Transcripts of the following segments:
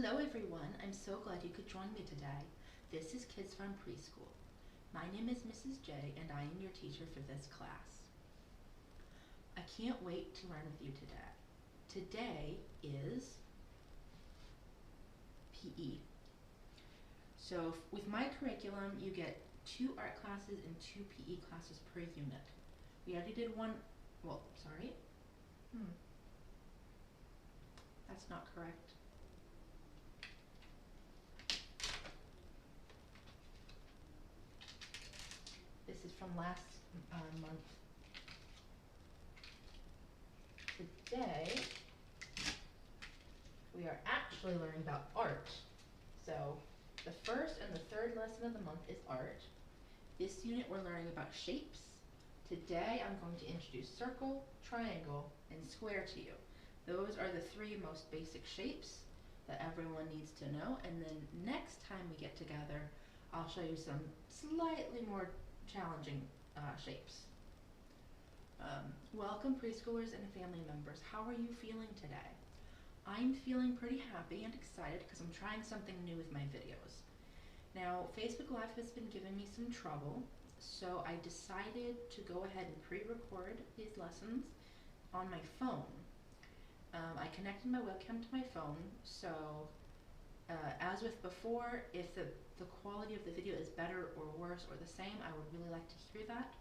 Hello everyone, I'm so glad you could join me today. This is Kids Fun Preschool. My name is Mrs. J and I am your teacher for this class. I can't wait to learn with you today. Today is PE. So with my curriculum, you get 2 art classes and 2 PE classes per unit. We already did one, that's not correct. This is from last month. Today, we are actually learning about art. So, the first and the third lesson of the month is art. This unit we're learning about shapes. Today I'm going to introduce circle, triangle, and square to you. Those are the 3 most basic shapes that everyone needs to know, and then next time we get together, I'll show you some slightly more challenging shapes. Welcome preschoolers and family members. How are you feeling today? I'm feeling pretty happy and excited because I'm trying something new with my videos. Now, Facebook Live has been giving me some trouble, so I decided to go ahead and pre-record these lessons on my phone. I connected my webcam to my phone, so as with before, if the quality of the video is better or worse or the same, I would really like to hear that.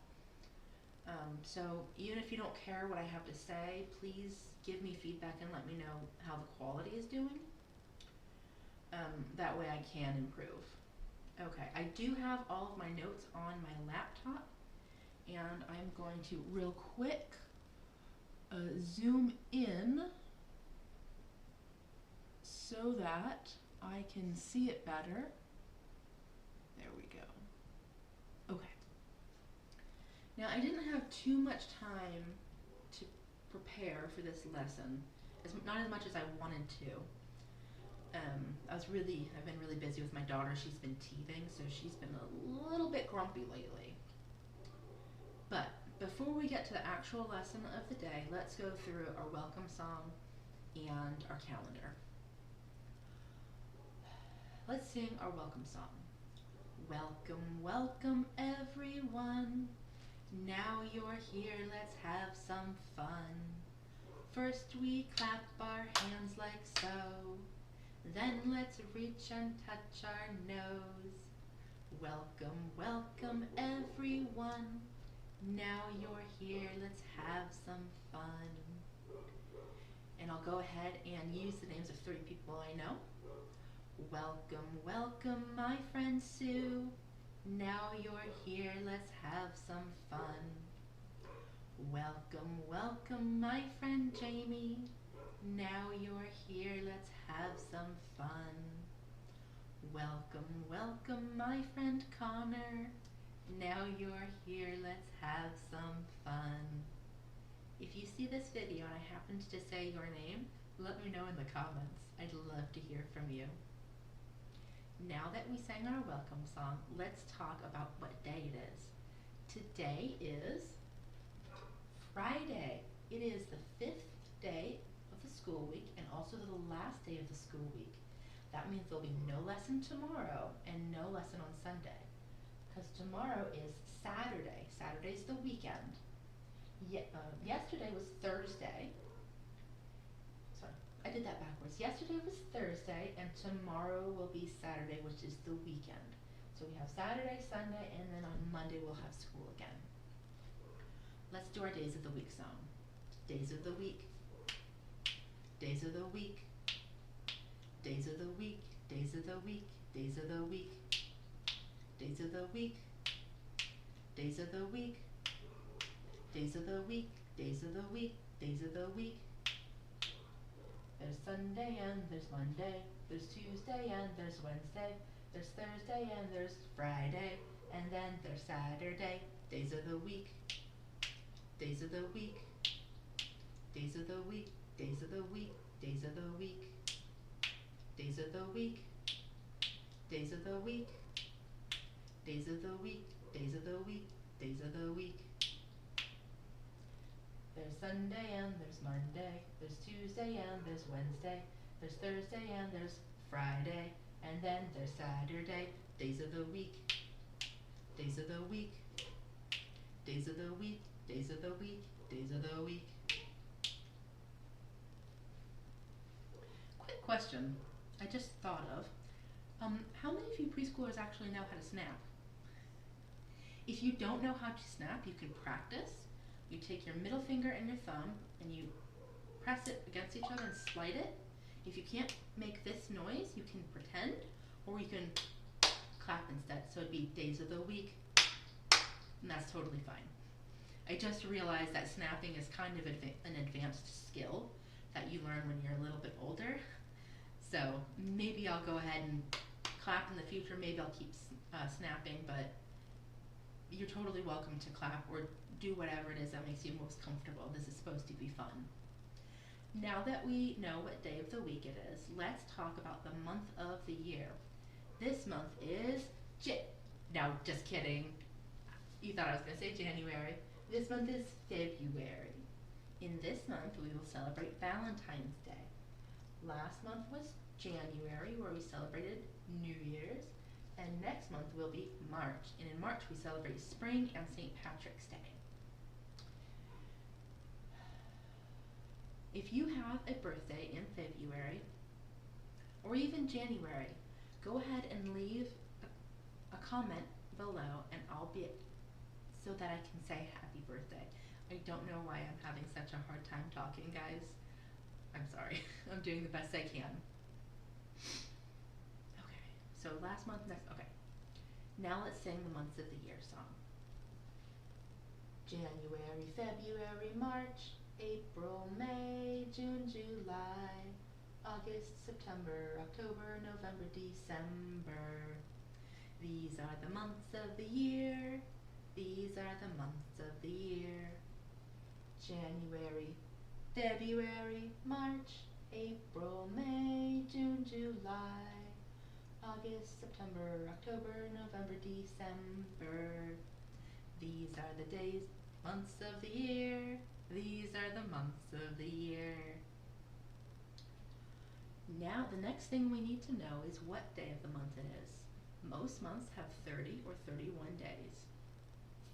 So even if you don't care what I have to say, please give me feedback and let me know how the quality is doing. That way I can improve. Okay, I do have all of my notes on my laptop, and I'm going to real quick zoom in so that I can see it better. There we go. Okay. Now I didn't have too much time to prepare for this lesson, not as much as I wanted to. I've been really busy with my daughter. She's been teething, so she's been a little bit grumpy lately. But before we get to the actual lesson of the day, let's go through our welcome song and our calendar. Let's sing our welcome song. Welcome, welcome everyone. Now you're here, let's have some fun. First we clap our hands like so. Then let's reach and touch our nose. Welcome, welcome everyone. Now you're here, let's have some fun. And I'll go ahead and use the names of 3 people I know. Welcome, welcome my friend Sue. Now you're here, let's have some fun. Welcome, welcome my friend Jamie. Now you're here, let's have some fun. Welcome, welcome my friend Connor. Now you're here, let's have some fun. If you see this video and I happened to say your name, let me know in the comments. I'd love to hear from you. Now that we sang our welcome song, let's talk about what day it is. Today is Friday. It is the 5th day of the school week and also the last day of the school week. That means there'll be no lesson tomorrow and no lesson on Sunday, because tomorrow is Saturday. Saturday's the weekend. Yesterday was Thursday. Sorry, I did that backwards. Yesterday was Thursday and tomorrow will be Saturday, which is the weekend. So we have Saturday, Sunday, and then on Monday we'll have school again. Let's do our days of the week song. Days of the week. Days of the week. Days of the week. Days of the week. Days of the week. Days of the week. Days of the week. Days of the week. Days of the week. Days of the week. There's Sunday and there's Monday. There's Tuesday and there's Wednesday. There's Thursday and there's Friday. And then there's Saturday. Days of the week. Days of the week. Days of the week. Days of the week. Days of the week. Days of the week. Days of the week. Days of the week. Days of the week. Days of the week. There's Sunday and there's Monday. There's Tuesday and there's Wednesday. There's Thursday and there's Friday, and then there's Saturday. Days of the week, days of the week, days of the week, days of the week, days of the week. Quick question I just thought of. How many of you preschoolers actually know how to snap? If you don't know how to snap, you can practice. You take your middle finger and your thumb and you press it against each other and slide it. If you can't make this noise, you can pretend, or you can clap instead. So it'd be days of the week, and that's totally fine. I just realized that snapping is kind of an advanced skill that you learn when you're a little bit older. So maybe I'll go ahead and clap in the future. Maybe I'll keep snapping, but you're totally welcome to clap or do whatever it is that makes you most comfortable. This is supposed to be fun. Now that we know what day of the week it is, let's talk about the month of the year. This month is no, just kidding. You thought I was going to say January. This month is February. In this month, we will celebrate Valentine's Day. Last month was January, where we celebrated New Year's. And next month will be March. And in March, we celebrate spring and St. Patrick's Day. If you have a birthday in February or even January, go ahead and leave a comment below and I'll be so that I can say happy birthday. I don't know why I'm having such a hard time talking, guys. I'm sorry. I'm doing the best I can. Okay, so last month, okay. Now let's sing the months of the year song. January, February, March, April, May, June, July, August, September, October, November, December. These are the months of the year. These are the months of the year. January, February, March, April, May, June, July, August, September, October, November, December. These are the days, months of the year. These are the months of the year. Now, the next thing we need to know is what day of the month it is. Most months have 30 or 31 days.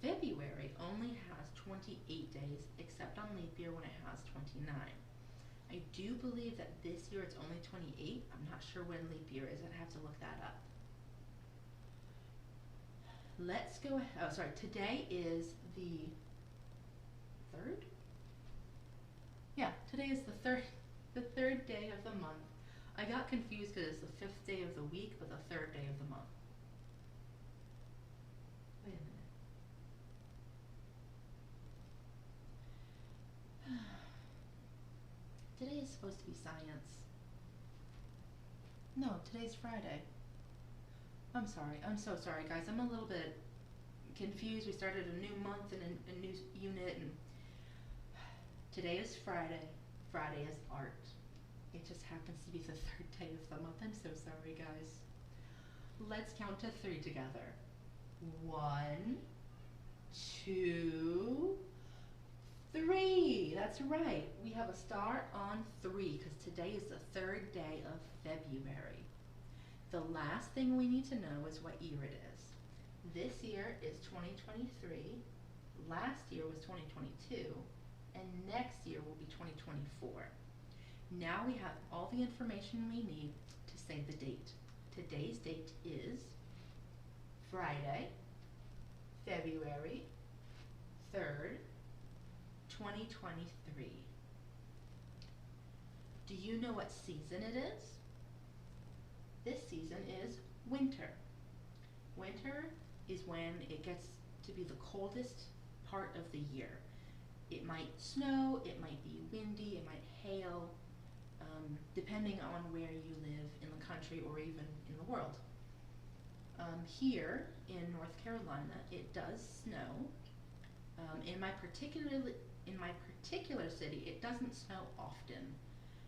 February only has 28 days, except on leap year when it has 29. I do believe that this year it's only 28. I'm not sure when leap year is. I'd have to look that up. Let's go ahead. Oh, sorry. Today is the 3rd? Yeah, today is the third day of the month. I got confused because it's the 5th day of the week, but the 3rd day of the month. Wait a minute. Today is supposed to be science. No, today's Friday. I'm sorry. I'm so sorry, guys. I'm a little bit confused. We started a new month and a new unit, and today is Friday. Friday is art. It just happens to be the 3rd day of the month. I'm so sorry, guys. Let's count to 3 together. 1, 2, 3. That's right. We have a star on 3 because today is the 3rd day of February. The last thing we need to know is what year it is. This year is 2023. Last year was 2022. And next year will be 2024. Now we have all the information we need to say the date. Today's date is Friday, February 3rd, 2023. Do you know what season it is? This season is winter. Winter is when it gets to be the coldest part of the year. It might snow, it might be windy, it might hail, depending on where you live in the country or even in the world. Here in North Carolina, it does snow. In my particular city, it doesn't snow often.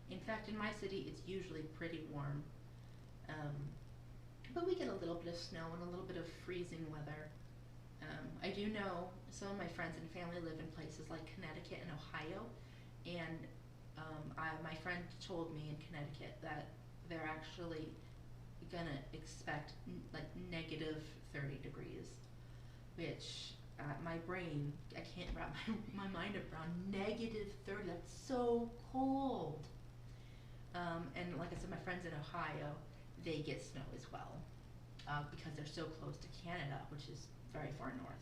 In fact, in my city, it's usually pretty warm. But we get a little bit of snow and a little bit of freezing weather. I do know some of my friends and family live in places like Connecticut and Ohio, and my friend told me in Connecticut that they're actually gonna expect like negative 30 degrees, which my brain, I can't wrap my mind around negative 30. That's so cold. And like I said, my friends in Ohio, they get snow as well, because they're so close to Canada, which is very far north.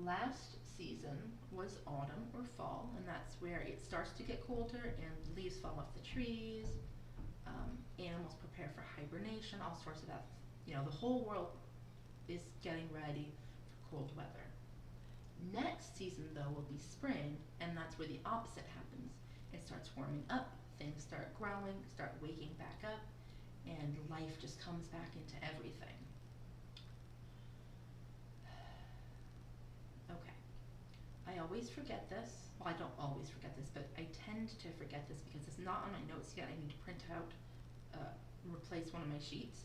Last season was autumn or fall, and that's where it starts to get colder and leaves fall off the trees. Animals prepare for hibernation, all sorts of that. You know, the whole world is getting ready for cold weather. Next season, though, will be spring, and that's where the opposite happens. It starts warming up, things start growing, start waking back up, and life just comes back into everything. Okay. I always forget this. Well, I don't always forget this, but I tend to forget this because it's not on my notes yet. I need to print out, replace one of my sheets.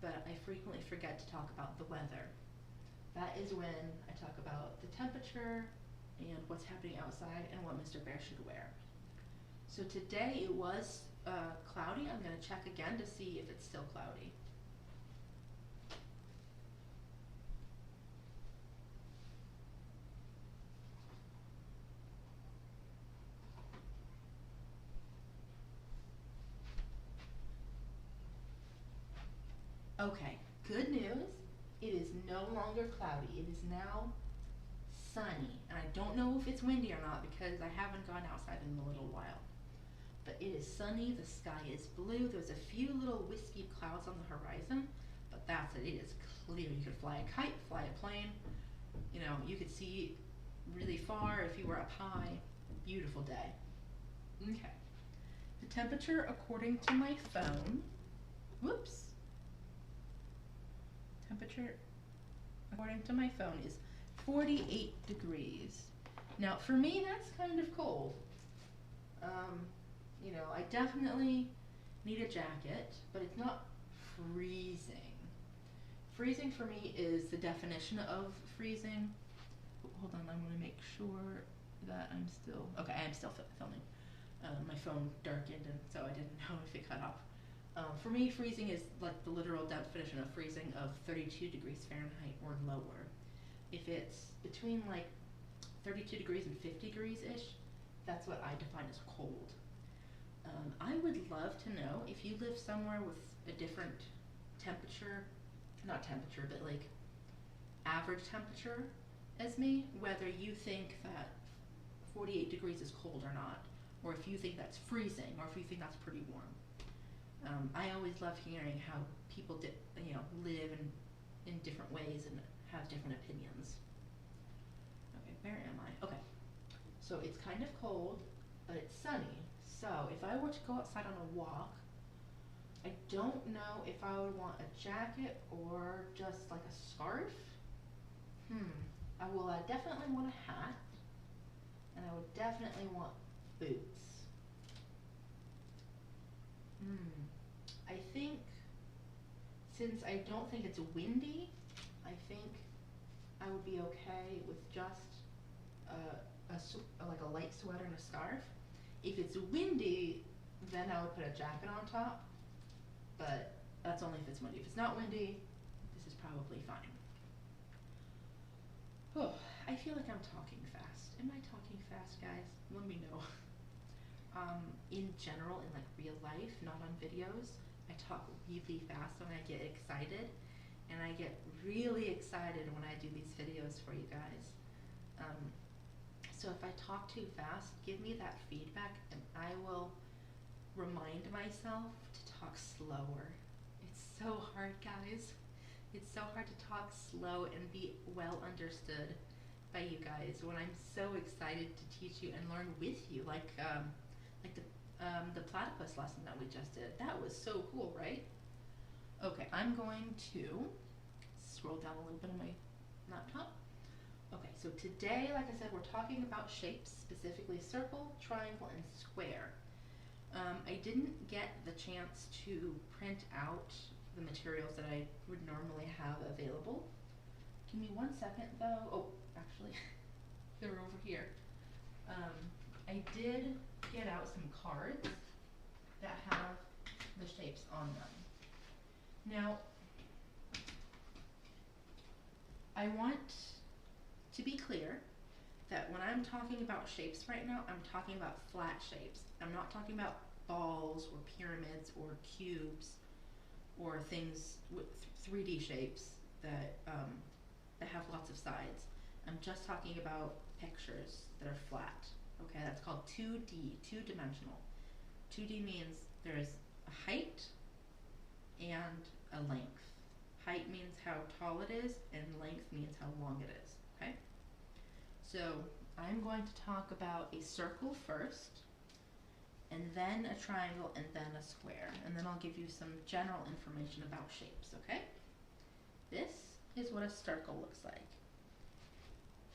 But I frequently forget to talk about the weather. That is when I talk about the temperature and what's happening outside and what Mr. Bear should wear. So today it was cloudy. I'm going to check again to see if it's still cloudy. Okay, good news. It is no longer cloudy. It is now sunny. And I don't know if it's windy or not because I haven't gone outside in a little while. But it is sunny, the sky is blue, there's a few little wispy clouds on the horizon, but that's it. It is clear. You could fly a kite, fly a plane, you know, you could see really far if you were up high. Beautiful day. Okay. The temperature according to my phone, whoops. Temperature according to my phone is 48 degrees. Now for me that's kind of cold. You know, I definitely need a jacket, but it's not freezing. Freezing for me is the definition of freezing. Hold on, I'm gonna make sure that I'm still, okay, I am still filming. My phone darkened and so I didn't know if it cut off. For me, freezing is like the literal definition of freezing of 32 degrees Fahrenheit or lower. If it's between like 32 degrees and 50 degrees-ish, that's what I define as cold. I would love to know if you live somewhere with a different temperature, not temperature, but like average temperature as me, whether you think that 48 degrees is cold or not, or if you think that's freezing, or if you think that's pretty warm. I always love hearing how people live in different ways and have different opinions. Okay, where am I? Okay, so it's kind of cold, but it's sunny. So if I were to go outside on a walk, I don't know if I would want a jacket or just like a scarf. I definitely want a hat, and I would definitely want boots. I think since I don't think it's windy, I think I would be okay with just like a light sweater and a scarf. If it's windy, then I would put a jacket on top, but that's only if it's windy. If it's not windy, this is probably fine. Oh, I feel like I'm talking fast. Am I talking fast, guys? Let me know. In general, in like real life, not on videos, I talk really fast when I get excited, and I get really excited when I do these videos for you guys. So if I talk too fast, give me that feedback and I will remind myself to talk slower. It's so hard, guys. It's so hard to talk slow and be well understood by you guys when I'm so excited to teach you and learn with you, like the platypus lesson that we just did. That was so cool, right? Okay, I'm going to scroll down a little bit on my laptop. Okay, so today, like I said, we're talking about shapes, specifically circle, triangle, and square. I didn't get the chance to print out the materials that I would normally have available. Give me 1 second though. Oh, actually, they're over here. I did get out some cards that have the shapes on them. Now, I want to be clear that when I'm talking about shapes right now, I'm talking about flat shapes. I'm not talking about balls or pyramids or cubes or things with 3D shapes that have lots of sides. I'm just talking about pictures that are flat. Okay, that's called 2D, two-dimensional. 2D means there's a height and a length. Height means how tall it is, and length means how long it is, okay? So I'm going to talk about a circle first, and then a triangle, and then a square, and then I'll give you some general information about shapes, okay? This is what a circle looks like.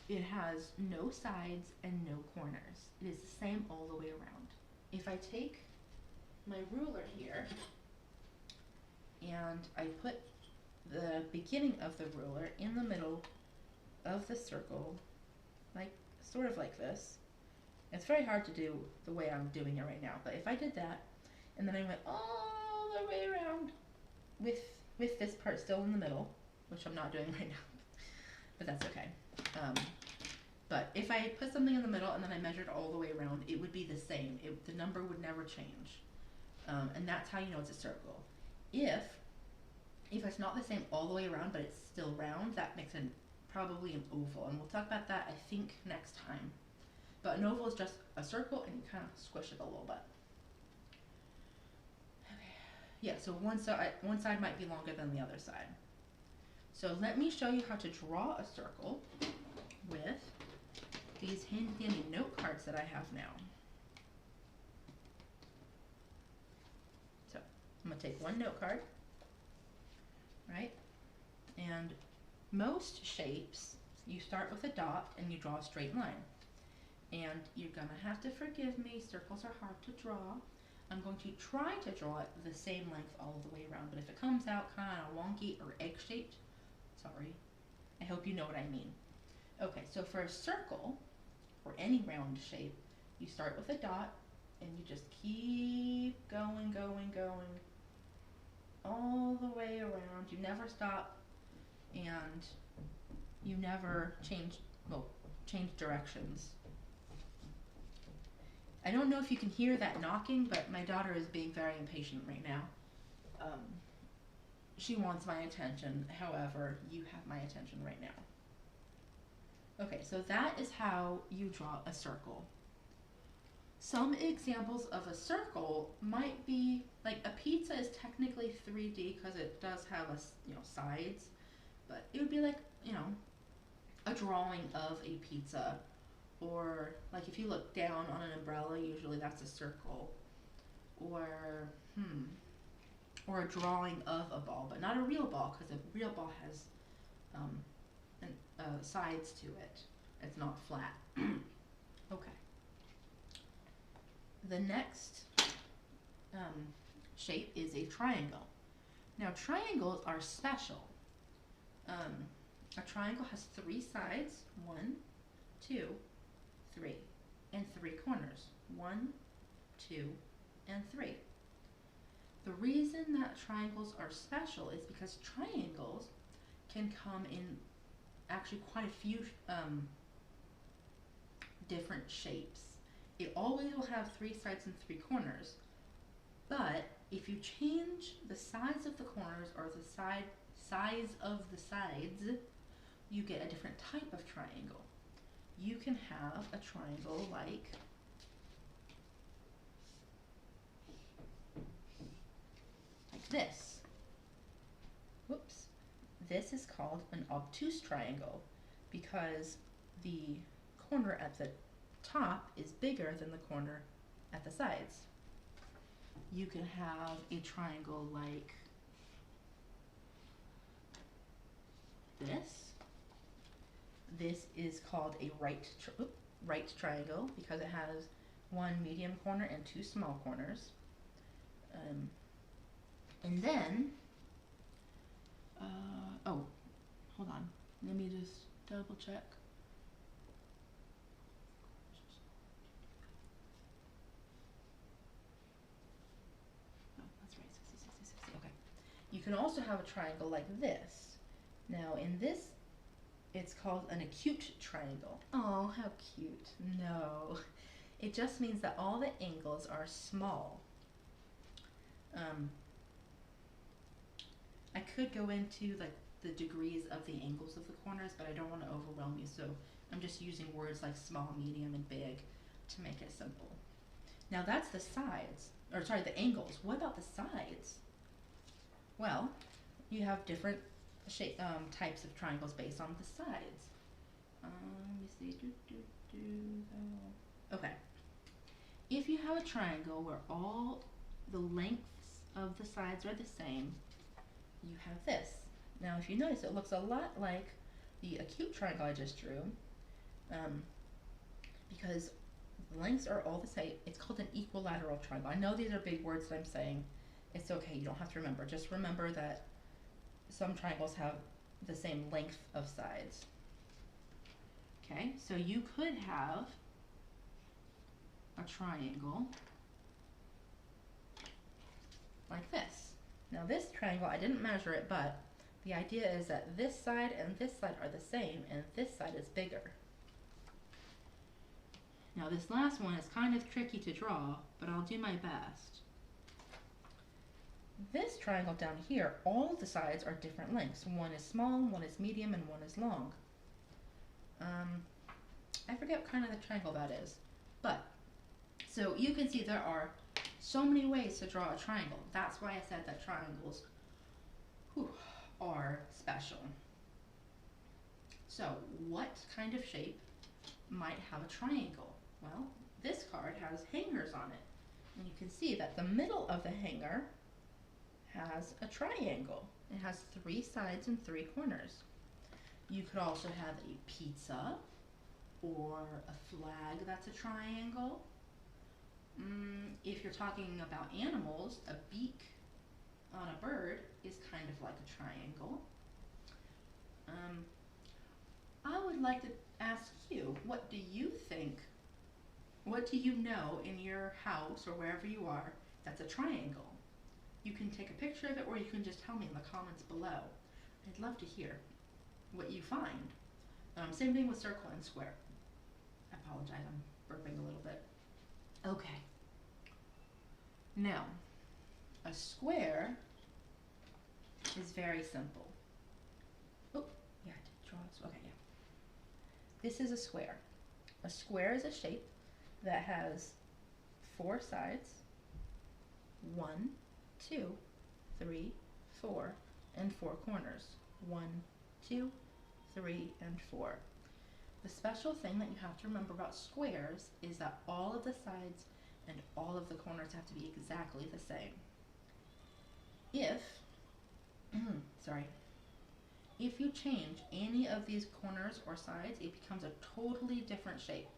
It has no sides and no corners. It is the same all the way around. If I take my ruler here, and I put the beginning of the ruler in the middle of the circle, like sort of like this. It's very hard to do the way I'm doing it right now, but if I did that, and then I went all the way around with this part still in the middle, which I'm not doing right now, but that's okay. But if I put something in the middle and then I measured all the way around, it would be the same. The number would never change. And that's how you know it's a circle. If it's not the same all the way around, but it's still round, that makes it probably an oval. And we'll talk about that, I think, next time. But an oval is just a circle, and you kind of squish it a little bit. Okay. Yeah, so one side might be longer than the other side. So let me show you how to draw a circle with these handy note cards that I have now. So I'm going to take one note card, right? And most shapes, you start with a dot and you draw a straight line. And you're going to have to forgive me, circles are hard to draw. I'm going to try to draw it the same length all the way around, but if it comes out kind of wonky or egg-shaped, sorry. I hope you know what I mean. Okay, so for a circle, or any round shape, you start with a dot, and you just keep going, all the way around. You never stop, and you never change directions. I don't know if you can hear that knocking, but my daughter is being very impatient right now. She wants my attention, however, you have my attention right now. Okay, so that is how you draw a circle. Some examples of a circle might be, like a pizza is technically 3D because it does have sides, but it would be like, a drawing of a pizza, or like if you look down on an umbrella, usually that's a circle, or a drawing of a ball, but not a real ball, because a real ball has sides to it. It's not flat. Okay. The next shape is a triangle. Now triangles are special. A triangle has 3 sides, 1, 2, 3, and 3 corners, 1, 2, and 3. The reason that triangles are special is because triangles can come in actually quite a few different shapes. It always will have 3 sides and 3 corners, but if you change the size of the corners or the size of the sides, you get a different type of triangle. You can have a triangle like this. Whoops. This is called an obtuse triangle because the corner at the top is bigger than the corner at the sides. You can have a triangle like this. This is called a right triangle because it has 1 medium corner and 2 small corners. And then, oh, hold on. Let me just double check. Oh, that's right, 60, 60, 60, okay. You can also have a triangle like this. Now in this, it's called an acute triangle. Oh, how cute. No, it just means that all the angles are small. I could go into like the degrees of the angles of the corners, but I don't want to overwhelm you, so I'm just using words like small, medium, and big to make it simple. Now that's the sides, or sorry, the angles. What about the sides? Well, you have different types of triangles based on the sides. Let me see. Okay. If you have a triangle where all the lengths of the sides are the same, you have this. Now if you notice, it looks a lot like the acute triangle I just drew, because the lengths are all the same. It's called an equilateral triangle. I know these are big words that I'm saying. It's okay, you don't have to remember. Just remember that some triangles have the same length of sides. Okay, so you could have a triangle like this. Now this triangle, I didn't measure it, but the idea is that this side and this side are the same, and this side is bigger. Now this last one is kind of tricky to draw, but I'll do my best. This triangle down here, all of the sides are different lengths. One is small, one is medium, and one is long. I forget what kind of the triangle that is, but so you can see there are so many ways to draw a triangle. That's why I said that triangles are special. So what kind of shape might have a triangle? Well, this card has hangers on it, and you can see that the middle of the hanger has a triangle. It has 3 sides and 3 corners. You could also have a pizza or a flag that's a triangle. If you're talking about animals, a beak on a bird is kind of like a triangle. I would like to ask you, what do you think, what do you know in your house or wherever you are that's a triangle? You can take a picture of it, or you can just tell me in the comments below. I'd love to hear what you find. Same thing with circle and square. I apologize, I'm burping a little bit. Okay. Now, a square is very simple. Oh, yeah, I did draw this. Okay, yeah. This is a square. A square is a shape that has 4 sides, 1, 2, 3, 4, and 4 corners. 1, 2, 3, and 4. The special thing that you have to remember about squares is that all of the sides and all of the corners have to be exactly the same. If, if you change any of these corners or sides, it becomes a totally different shape.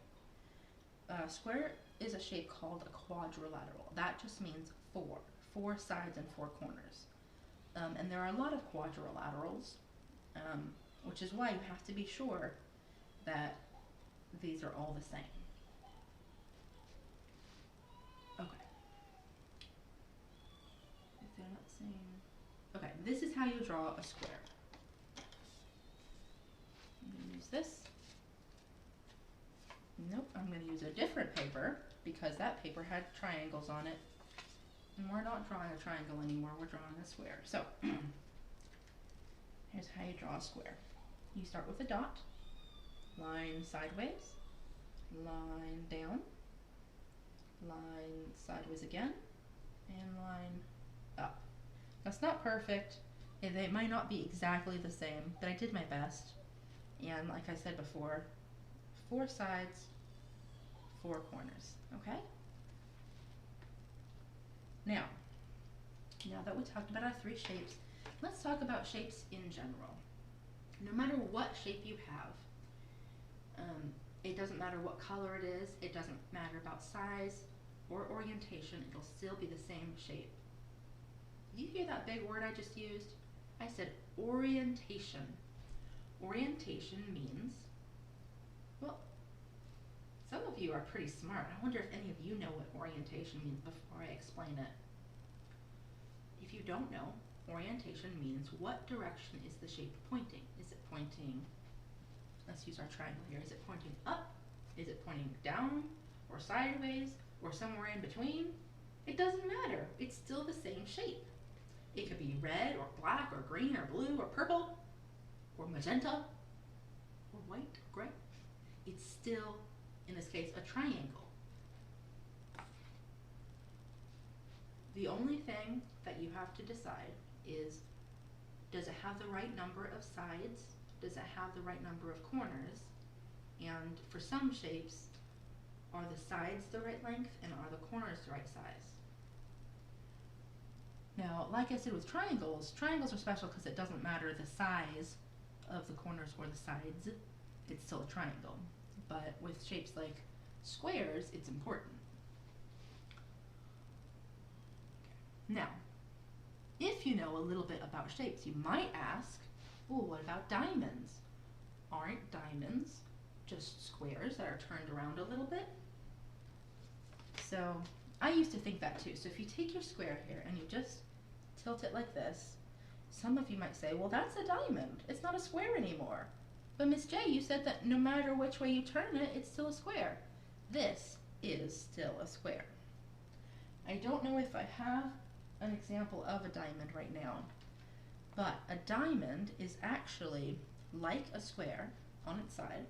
A square is a shape called a quadrilateral. That just means 4 sides and 4 corners. And there are a lot of quadrilaterals, which is why you have to be sure that these are all the same. Okay. If they're not the same. Okay, this is how you draw a square. I'm going to use this. Nope, I'm going to use a different paper because that paper had triangles on it. And we're not drawing a triangle anymore, we're drawing a square. So, here's how you draw a square. You start with a dot, line sideways, line down, line sideways again, and line up. That's not perfect, and they might not be exactly the same, but I did my best. And like I said before, 4 sides, 4 corners, okay? Now that we talked about our 3 shapes, let's talk about shapes in general. No matter what shape you have, it doesn't matter what color it is, it doesn't matter about size or orientation, it'll still be the same shape. You hear that big word I just used? I said orientation. Orientation means, well, some of you are pretty smart. I wonder if any of you know what orientation means before I explain it. If you don't know, Orientation means what direction is the shape pointing? Is it pointing, let's use our triangle here, is it pointing up? Is it pointing down or sideways or somewhere in between? It doesn't matter. It's still the same shape. It could be red or black or green or blue or purple or magenta or white or gray. It's still, in this case, a triangle. The only thing that you have to decide is, does it have the right number of sides? Does it have the right number of corners? And for some shapes, are the sides the right length and are the corners the right size? Now, like I said with triangles, triangles are special because it doesn't matter the size of the corners or the sides, it's still a triangle. But with shapes like squares, it's important. Now, if you know a little bit about shapes, you might ask, well, what about diamonds? Aren't diamonds just squares that are turned around a little bit? So I used to think that too. So if you take your square here and you just tilt it like this, some of you might say, well, that's a diamond. It's not a square anymore. But Miss J, you said that no matter which way you turn it, it's still a square. This is still a square. I don't know if I have an example of a diamond right now, but a diamond is actually like a square on its side,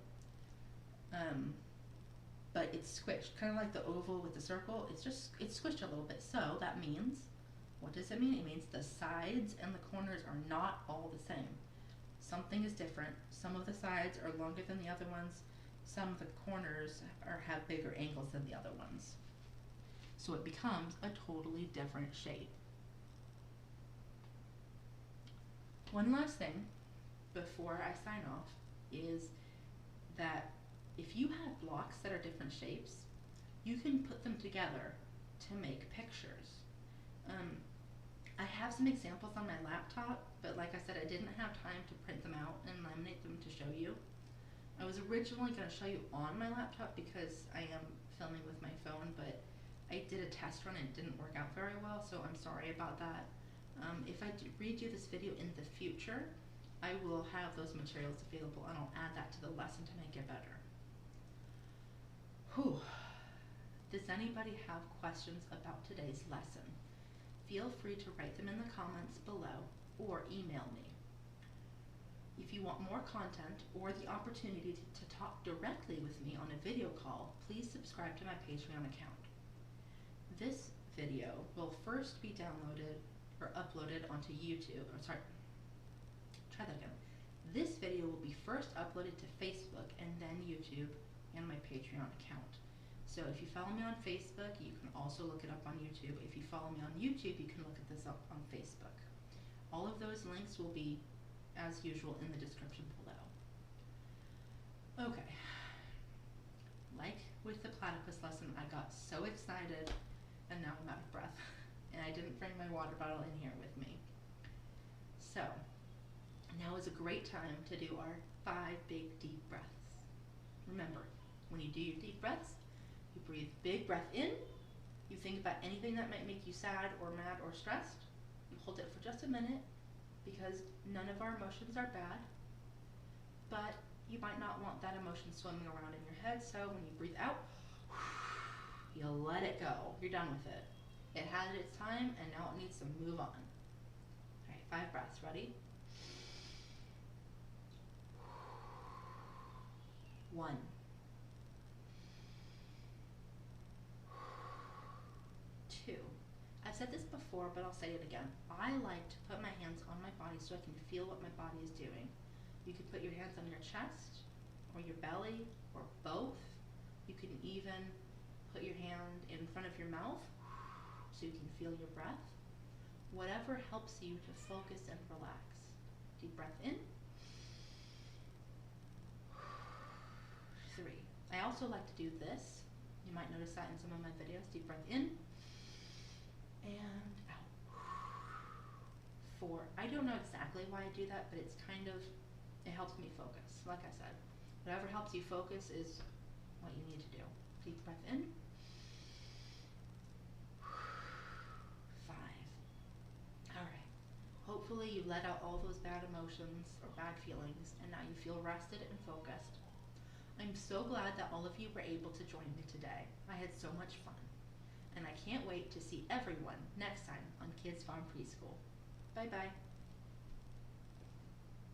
but it's squished, kind of like the oval with the circle. It's squished a little bit. So that means, what does it mean? It means the sides and the corners are not all the same. Something is different. Some of the sides are longer than the other ones. Some of the corners have bigger angles than the other ones. So it becomes a totally different shape. One last thing before I sign off is that if you have blocks that are different shapes, you can put them together to make pictures. I have some examples on my laptop, but like I said, I didn't have time to print them out and laminate them to show you. I was originally going to show you on my laptop because I am filming with my phone, but I did a test run and it didn't work out very well, so I'm sorry about that. If I redo this video in the future, I will have those materials available and I'll add that to the lesson to make it better. Whew. Does anybody have questions about today's lesson? Feel free to write them in the comments below or email me. If you want more content or the opportunity to talk directly with me on a video call, please subscribe to my Patreon account. This video will first be downloaded or uploaded onto YouTube. Try that again. This video will be first uploaded to Facebook and then YouTube and my Patreon account. So if you follow me on Facebook, you can also look it up on YouTube. If you follow me on YouTube, you can look at this up on Facebook. All of those links will be, as usual, in the description below. Okay. Like with the platypus lesson, I got so excited and now I'm out of breath. And I didn't bring my water bottle in here with me. So, now is a great time to do our 5 big deep breaths. Remember, when you do your deep breaths, you breathe big breath in, you think about anything that might make you sad or mad or stressed, you hold it for just a minute because none of our emotions are bad, but you might not want that emotion swimming around in your head, so when you breathe out, you let it go. You're done with it. It had its time and now it needs to move on. Alright, 5 breaths. Ready? 1. 2. I've said this before, but I'll say it again. I like to put my hands on my body so I can feel what my body is doing. You could put your hands on your chest or your belly or both. You can even put your hand in front of your mouth so you can feel your breath. Whatever helps you to focus and relax. Deep breath in. 3. I also like to do this. You might notice that in some of my videos. Deep breath in and out. 4. I don't know exactly why I do that, but it's kind of, it helps me focus. Like I said, whatever helps you focus is what you need to do. Deep breath in. 5. Alright. Hopefully you let out all those bad emotions or bad feelings and now you feel rested and focused. I'm so glad that all of you were able to join me today. I had so much fun. And I can't wait to see everyone next time on Kids Farm Preschool. Bye bye.